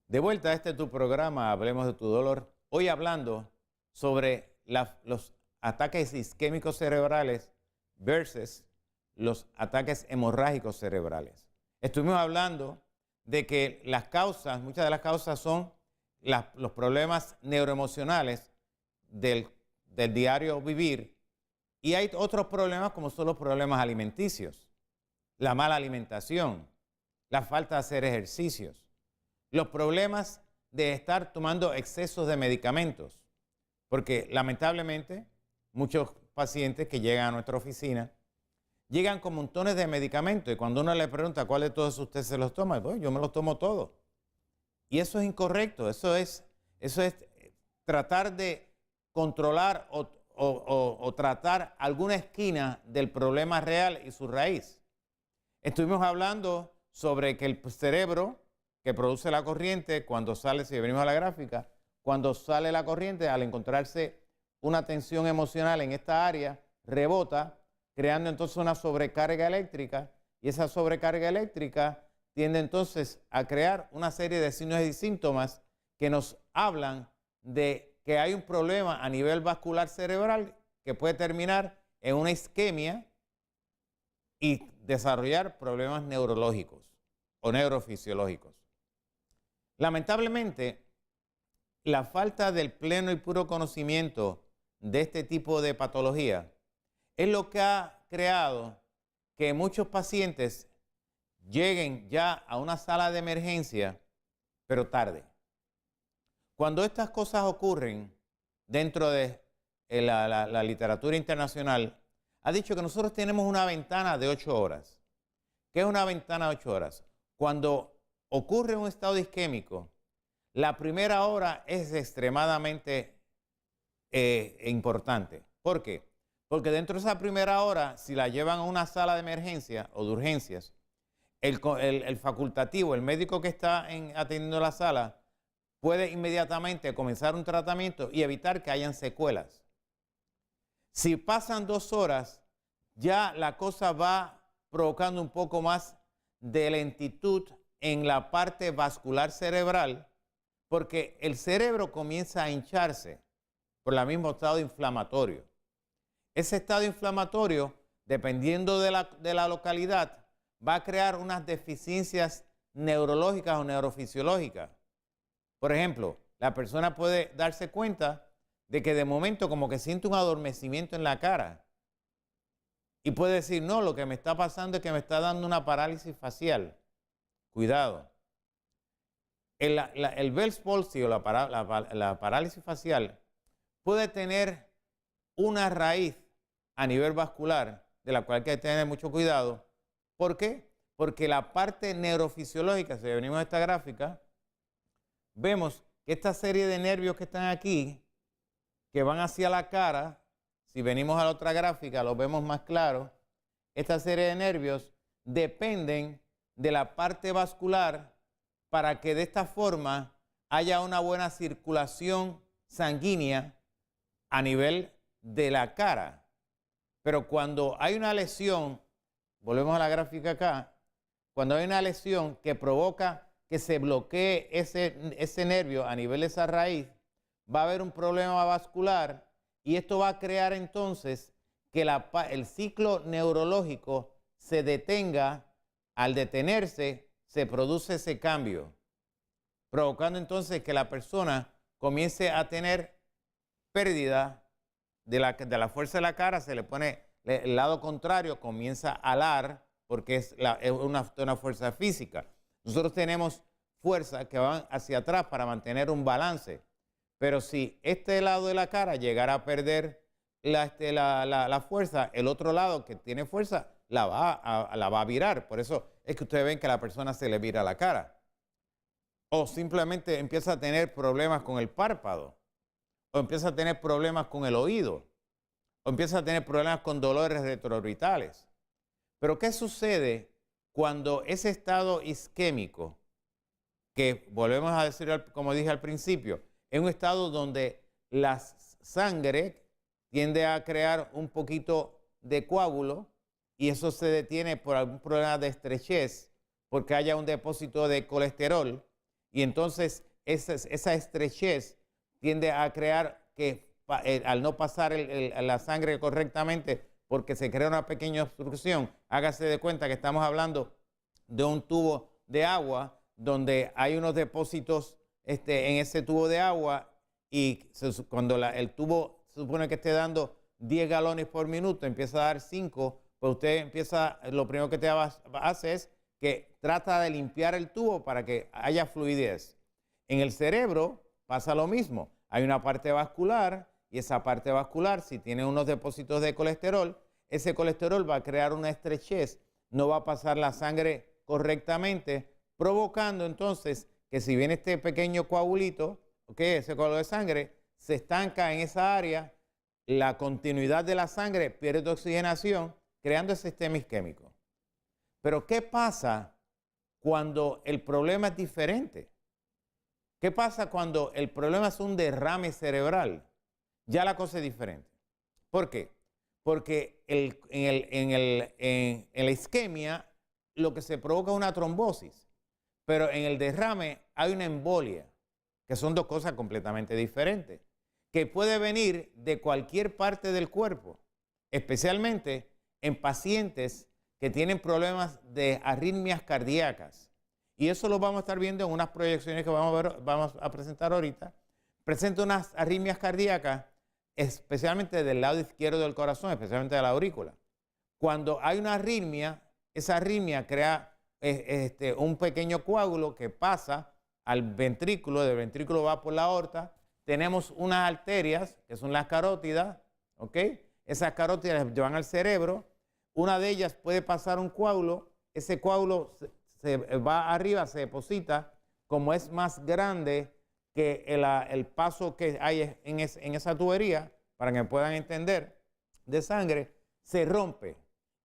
De vuelta a tu programa, Hablemos de tu dolor. Hoy hablando sobre los ataques isquémicos cerebrales versus los ataques hemorrágicos cerebrales. Estuvimos hablando de que muchas de las causas son los problemas neuroemocionales del diario vivir, y hay otros problemas como son los problemas alimenticios, la mala alimentación, la falta de hacer ejercicios, los problemas de estar tomando excesos de medicamentos, porque lamentablemente muchos pacientes que llegan a nuestra oficina llegan con montones de medicamentos y cuando uno le pregunta cuál de todos usted se los toma, pues yo me los tomo todos. Y eso es incorrecto, eso es tratar de controlar o tratar alguna esquina del problema real y su raíz. Estuvimos hablando sobre que el cerebro que produce la corriente, cuando sale, si venimos a la gráfica, cuando sale la corriente, al encontrarse una tensión emocional en esta área, rebota, creando entonces una sobrecarga eléctrica, y esa sobrecarga eléctrica tiende entonces a crear una serie de signos y síntomas que nos hablan de que hay un problema a nivel vascular cerebral que puede terminar en una isquemia y desarrollar problemas neurológicos o neurofisiológicos. Lamentablemente, la falta del pleno y puro conocimiento de este tipo de patología es lo que ha creado que muchos pacientes lleguen ya a una sala de emergencia, pero tarde. Cuando estas cosas ocurren dentro de la literatura internacional, ha dicho que nosotros tenemos una ventana de 8 horas. ¿Qué es una ventana de 8 horas? Cuando ocurre un estado isquémico, la primera hora es extremadamente importante. ¿Por qué? Porque dentro de esa primera hora, si la llevan a una sala de emergencia o de urgencias, el facultativo, el médico que está atendiendo la sala, puede inmediatamente comenzar un tratamiento y evitar que hayan secuelas. Si pasan 2 horas, ya la cosa va provocando un poco más de lentitud en la parte vascular cerebral, porque el cerebro comienza a hincharse por el mismo estado inflamatorio. Ese estado inflamatorio, dependiendo de la localidad, va a crear unas deficiencias neurológicas o neurofisiológicas. Por ejemplo, la persona puede darse cuenta de que de momento como que siente un adormecimiento en la cara y puede decir, no, lo que me está pasando es que me está dando una parálisis facial. Cuidado. El Bell's palsy o la parálisis facial puede tener una raíz a nivel vascular de la cual hay que tener mucho cuidado. ¿Por qué? Porque la parte neurofisiológica, si venimos a esta gráfica, vemos que esta serie de nervios que están aquí, que van hacia la cara, si venimos a la otra gráfica lo vemos más claro, esta serie de nervios dependen de la parte vascular para que de esta forma haya una buena circulación sanguínea a nivel de la cara. Pero cuando hay una lesión, volvemos a la gráfica acá, cuando hay una lesión que provoca que se bloquee ese nervio a nivel de esa raíz, va a haber un problema vascular y esto va a crear entonces que el ciclo neurológico se detenga. Al detenerse, se produce ese cambio, provocando entonces que la persona comience a tener pérdida de la fuerza de la cara, se le pone el lado contrario, comienza a alar porque es una fuerza física. Nosotros tenemos fuerzas que van hacia atrás para mantener un balance, pero si este lado de la cara llegara a perder la fuerza, el otro lado que tiene fuerza la va a virar. Por eso es que ustedes ven que a la persona se le vira la cara. O simplemente empieza a tener problemas con el párpado, o empieza a tener problemas con el oído, o empieza a tener problemas con dolores retroorbitales. Pero ¿qué sucede cuando ese estado isquémico, que volvemos a decir, como dije al principio, es un estado donde la sangre tiende a crear un poquito de coágulo y eso se detiene por algún problema de estrechez, porque haya un depósito de colesterol, y entonces esa estrechez tiende a crear que al no pasar la sangre correctamente, porque se crea una pequeña obstrucción, hágase de cuenta que estamos hablando de un tubo de agua donde hay unos depósitos en ese tubo de agua y cuando el tubo se supone que esté dando 10 galones por minuto, empieza a dar 5, pues usted empieza, lo primero que te hace es que trata de limpiar el tubo para que haya fluidez. En el cerebro pasa lo mismo. Hay una parte vascular y esa parte vascular, si tiene unos depósitos de colesterol, ese colesterol va a crear una estrechez, no va a pasar la sangre correctamente, provocando entonces que si viene este pequeño coagulito, ese coágulo de sangre, se estanca en esa área, la continuidad de la sangre pierde oxigenación, creando ese sistema isquémico. Pero ¿qué pasa cuando el problema es diferente? ¿Qué pasa cuando el problema es un derrame cerebral? Ya la cosa es diferente. ¿Por qué? Porque en la isquemia lo que se provoca es una trombosis, pero en el derrame hay una embolia, que son dos cosas completamente diferentes, que puede venir de cualquier parte del cuerpo, especialmente en pacientes que tienen problemas de arritmias cardíacas. Y eso lo vamos a estar viendo en unas proyecciones que vamos a presentar ahorita. Presenta unas arritmias cardíacas, especialmente del lado izquierdo del corazón, especialmente de la aurícula. Cuando hay una arritmia, esa arritmia crea un pequeño coágulo que pasa al ventrículo, del ventrículo va por la aorta. Tenemos unas arterias, que son las carótidas, ¿ok? Esas carótidas llevan al cerebro. Una de ellas puede pasar un coágulo, ese coágulo se va arriba, se deposita, como es más grande que el paso que hay en esa tubería, para que me puedan entender, de sangre, se rompe.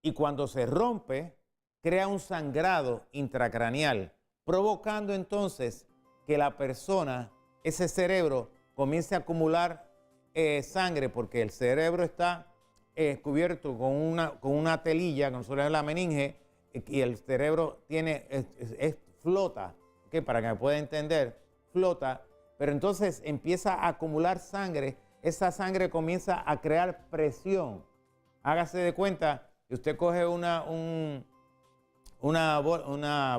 Y cuando se rompe, crea un sangrado intracraneal, provocando entonces que la persona, ese cerebro, comience a acumular sangre, porque el cerebro está cubierto con una telilla, con la meninge, y el cerebro flota, ¿okay? Para que me pueda entender, flota, pero entonces empieza a acumular sangre, esa sangre comienza a crear presión. Hágase de cuenta que usted coge una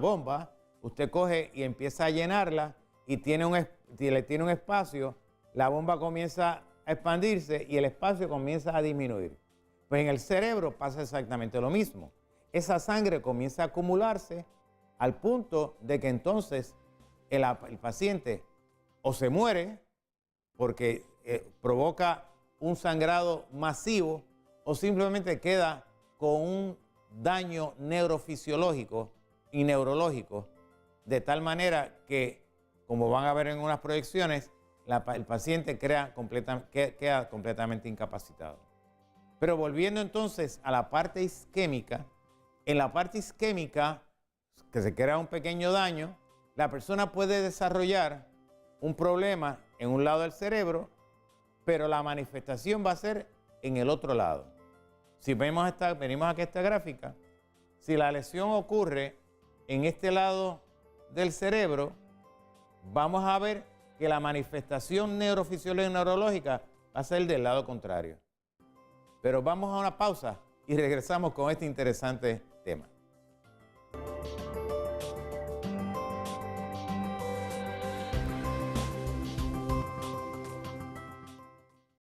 bomba, usted coge y empieza a llenarla y le tiene un espacio, la bomba comienza a expandirse y el espacio comienza a disminuir. Pues en el cerebro pasa exactamente lo mismo. Esa sangre comienza a acumularse al punto de que entonces el paciente o se muere porque provoca un sangrado masivo o simplemente queda con un daño neurofisiológico y neurológico, de tal manera que, como van a ver en unas proyecciones, el paciente queda completamente incapacitado. Pero volviendo entonces a la parte isquémica, en la parte isquémica, que se crea un pequeño daño, la persona puede desarrollar un problema en un lado del cerebro, pero la manifestación va a ser en el otro lado. Si venimos aquí a esta gráfica, si la lesión ocurre en este lado del cerebro, vamos a ver que la manifestación neurofisiológica y neurológica va a ser del lado contrario. Pero vamos a una pausa y regresamos con este interesante tema.